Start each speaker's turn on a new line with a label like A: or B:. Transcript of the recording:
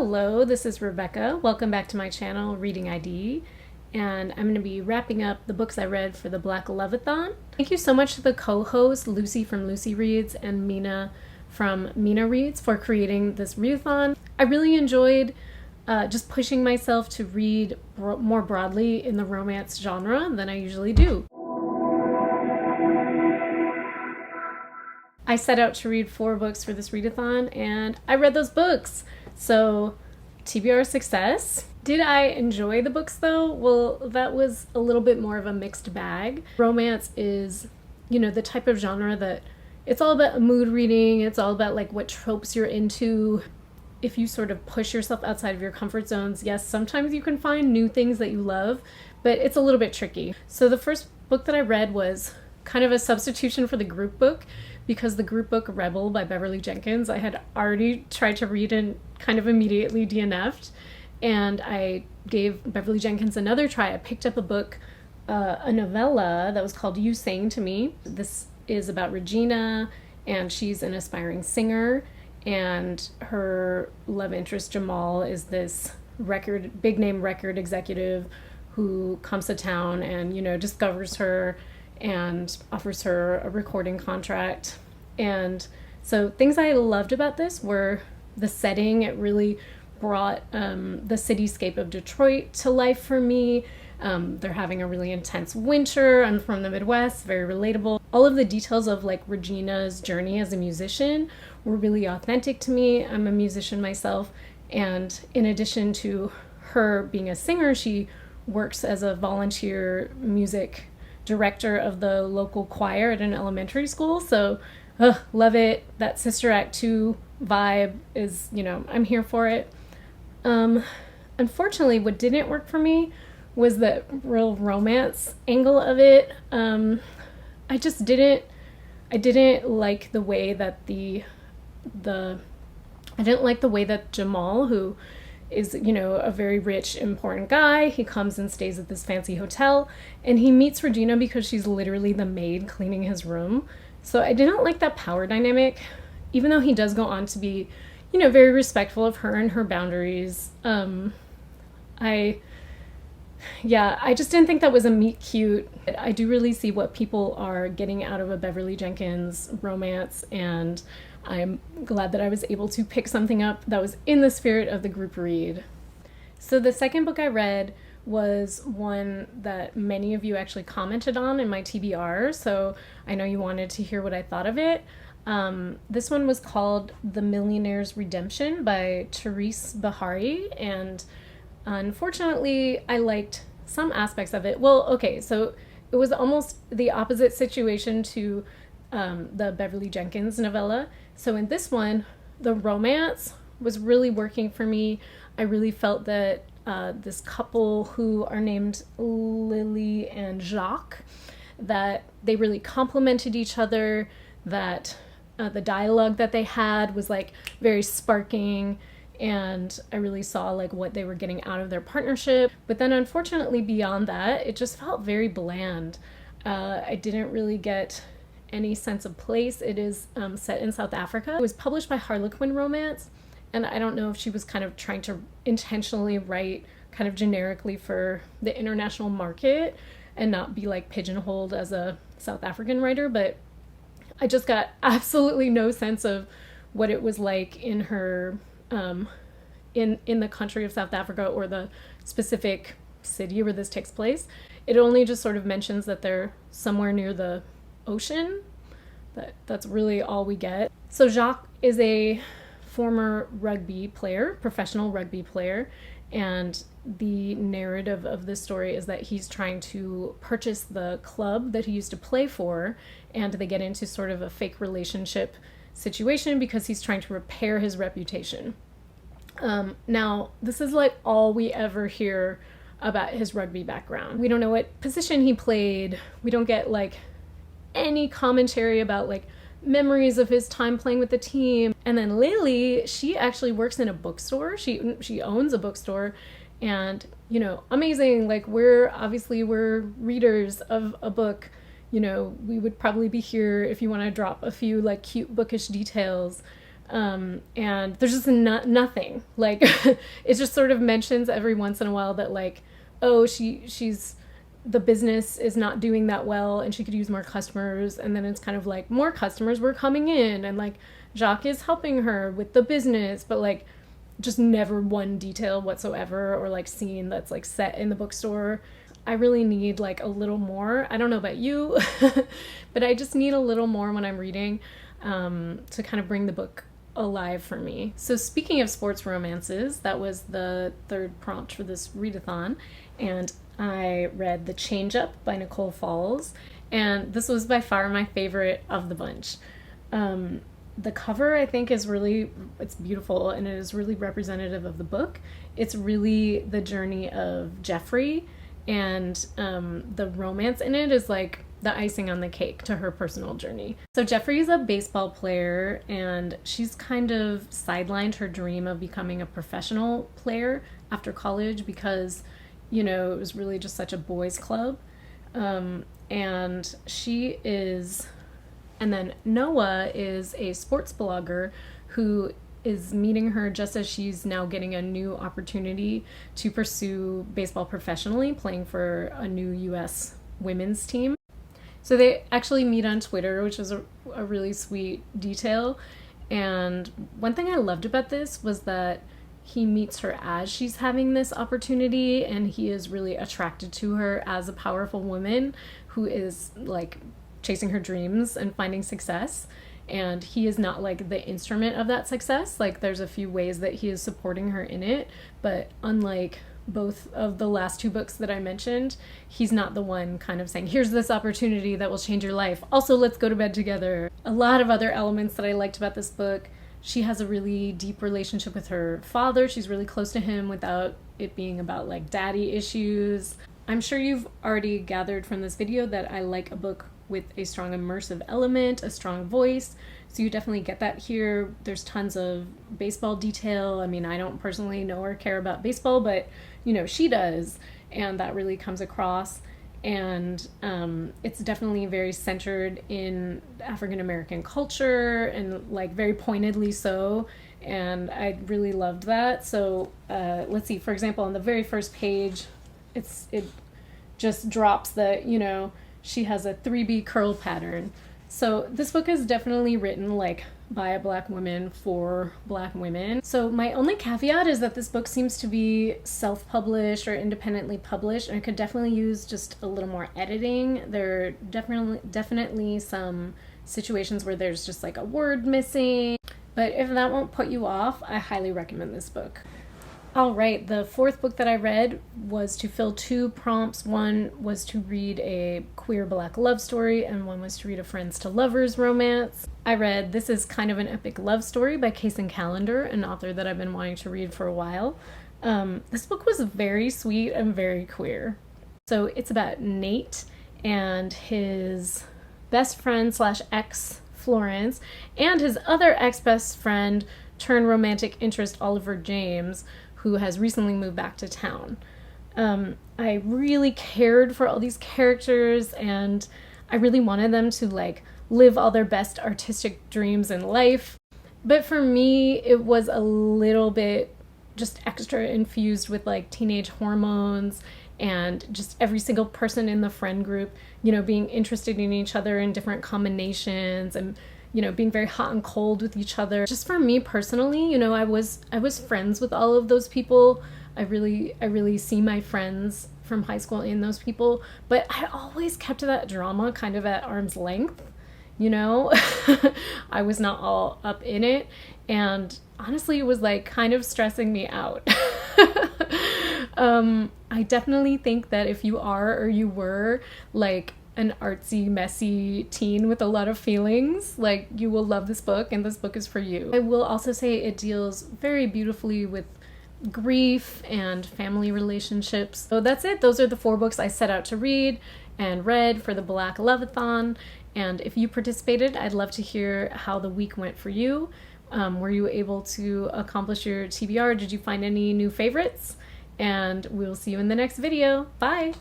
A: Hello, this is Rebecca. Welcome back to my channel, Reading ID. And I'm going to be wrapping up the books I read for the Black Loveathon. Thank you so much to the co-hosts, Lucy from Lucy Reads and Mina from Mina Reads, for creating this readathon. I really enjoyed just pushing myself to read more broadly in the romance genre than I usually do. I set out to read 4 books for this readathon, and I read those books. So, TBR success. Did I enjoy the books though? Well, that was a little bit more of a mixed bag. Romance is, the type of genre that it's all about mood reading. It's all about like what tropes you're into. If you sort of push yourself outside of your comfort zones, yes, sometimes you can find new things that you love, but it's a little bit tricky. So the first book that I read was kind of a substitution for the group book, because the group book Rebel by Beverly Jenkins I had already tried to read and kind of immediately DNF'd, and I gave Beverly Jenkins another try. I picked up a book, a novella that was called You Sang to Me. This is about Regina, and she's an aspiring singer, and her love interest Jamal is this big name record executive who comes to town and discovers her and offers her a recording contract. And so things I loved about this were the setting. It really brought the cityscape of Detroit to life for me. They're having a really intense winter. I'm from the Midwest, very relatable. All of the details of like Regina's journey as a musician were really authentic to me. I'm a musician myself, and in addition to her being a singer, she works as a volunteer music director of the local choir at an elementary school. So love it. That Sister Act 2 vibe is, I'm here for it. Unfortunately, what didn't work for me was the real romance angle of it. I didn't like the way that I didn't like the way that Jamal, who is, a very rich, important guy, he comes and stays at this fancy hotel, and he meets Regina because she's literally the maid cleaning his room. So I didn't like that power dynamic, even though he does go on to be, very respectful of her and her boundaries. I just didn't think that was a meet cute. I do really see what people are getting out of a Beverly Jenkins romance, and I'm glad that I was able to pick something up that was in the spirit of the group read. So the second book I read was one that many of you actually commented on in my TBR, so I know you wanted to hear what I thought of it. This one was called The Millionaire's Redemption by Therese Bahari, and unfortunately I liked some aspects of it. Well, okay, so it was almost the opposite situation to the Beverly Jenkins novella. So in this one, the romance was really working for me. I really felt that this couple who are named Lily and Jacques, that they really complemented each other, that the dialogue that they had was like very sparking, and I really saw like what they were getting out of their partnership. But then unfortunately beyond that, it just felt very bland. I didn't really get any sense of place. It is set in South Africa. It was published by Harlequin Romance, and I don't know if she was kind of trying to intentionally write kind of generically for the international market and not be like pigeonholed as a South African writer, but I just got absolutely no sense of what it was like in her in the country of South Africa or the specific city where this takes place. It only just sort of mentions that they're somewhere near the ocean. That's really all we get. So Jacques is a former professional rugby player, and the narrative of this story is that he's trying to purchase the club that he used to play for, and they get into sort of a fake relationship situation because he's trying to repair his reputation. Now, this is like all we ever hear about his rugby background. We don't know what position he played. We don't get like any commentary about like memories of his time playing with the team. And then Lily, she actually works in a bookstore. She owns a bookstore, and amazing. Like we're readers of a book. We would probably be here if you want to drop a few like cute bookish details. And there's just nothing. Like, it just sort of mentions every once in a while that, like, oh, she's the business is not doing that well and she could use more customers. And then it's kind of like more customers were coming in and like Jacques is helping her with the business, but like just never one detail whatsoever or like scene that's like set in the bookstore. I really need like a little more. I don't know about you, but I just need a little more when I'm reading, to kind of bring the book alive for me. So speaking of sports romances, that was the third prompt for this readathon, and I read The Change Up by Nicole Falls, and this was by far my favorite of the bunch. The cover, I think, it's beautiful, and it is really representative of the book. It's really the journey of Jeffrey, and the romance in it is like the icing on the cake to her personal journey. So Jeffrey's a baseball player, and she's kind of sidelined her dream of becoming a professional player after college because, you know, it was really just such a boys' club. And she is... And then Noah is a sports blogger who is meeting her just as she's now getting a new opportunity to pursue baseball professionally, playing for a new U.S. women's team. So they actually meet on Twitter, which is a really sweet detail. And one thing I loved about this was that he meets her as she's having this opportunity, and he is really attracted to her as a powerful woman who is like chasing her dreams and finding success, and he is not like the instrument of that success. Like, there's a few ways that he is supporting her in it, but unlike both of the last two books that I mentioned, he's not the one kind of saying, here's this opportunity that will change your life, also let's go to bed together. A lot of other elements that I liked about this book: she has a really deep relationship with her father. She's really close to him without it being about like daddy issues. I'm sure you've already gathered from this video that I like a book with a strong immersive element, a strong voice. So you definitely get that here. There's tons of baseball detail. I mean, I don't personally know or care about baseball, but you know, she does. And that really comes across. And it's definitely very centered in African-American culture, and like very pointedly so. And I really loved that. So let's see, for example, on the very first page, it just drops that, you know, she has a 3B curl pattern. So this book is definitely written like by a Black woman for Black women. So my only caveat is that this book seems to be self-published or independently published, and it could definitely use just a little more editing. There are definitely some situations where there's just like a word missing, but if that won't put you off, I highly recommend this book. All right, the fourth book that I read was to fill two prompts. One was to read a queer Black love story, and one was to read a friends to lovers romance. I read This Is Kind of an Epic Love Story by Kaysen Callender, an author that I've been wanting to read for a while. This book was very sweet and very queer. So it's about Nate and his best friend / ex, Florence, and his other ex-best friend turned romantic interest, Oliver James, who has recently moved back to town. I really cared for all these characters, and I really wanted them to like live all their best artistic dreams in life. But for me, it was a little bit just extra infused with like teenage hormones, and just every single person in the friend group, you know, being interested in each other in different combinations, and you know, being very hot and cold with each other. Just for me personally, you know, I was friends with all of those people. I really see my friends from high school in those people, but I always kept that drama kind of at arm's length, you know? I was not all up in it, and honestly, it was like kind of stressing me out. I definitely think that if you are or you were like an artsy, messy teen with a lot of feelings, like, you will love this book, and this book is for you. I will also say it deals very beautifully with grief and family relationships. So that's it. Those are the 4 books I set out to read and read for the Black Loveathon. And if you participated, I'd love to hear how the week went for you. Were you able to accomplish your TBR? Did you find any new favorites? And we'll see you in the next video. Bye!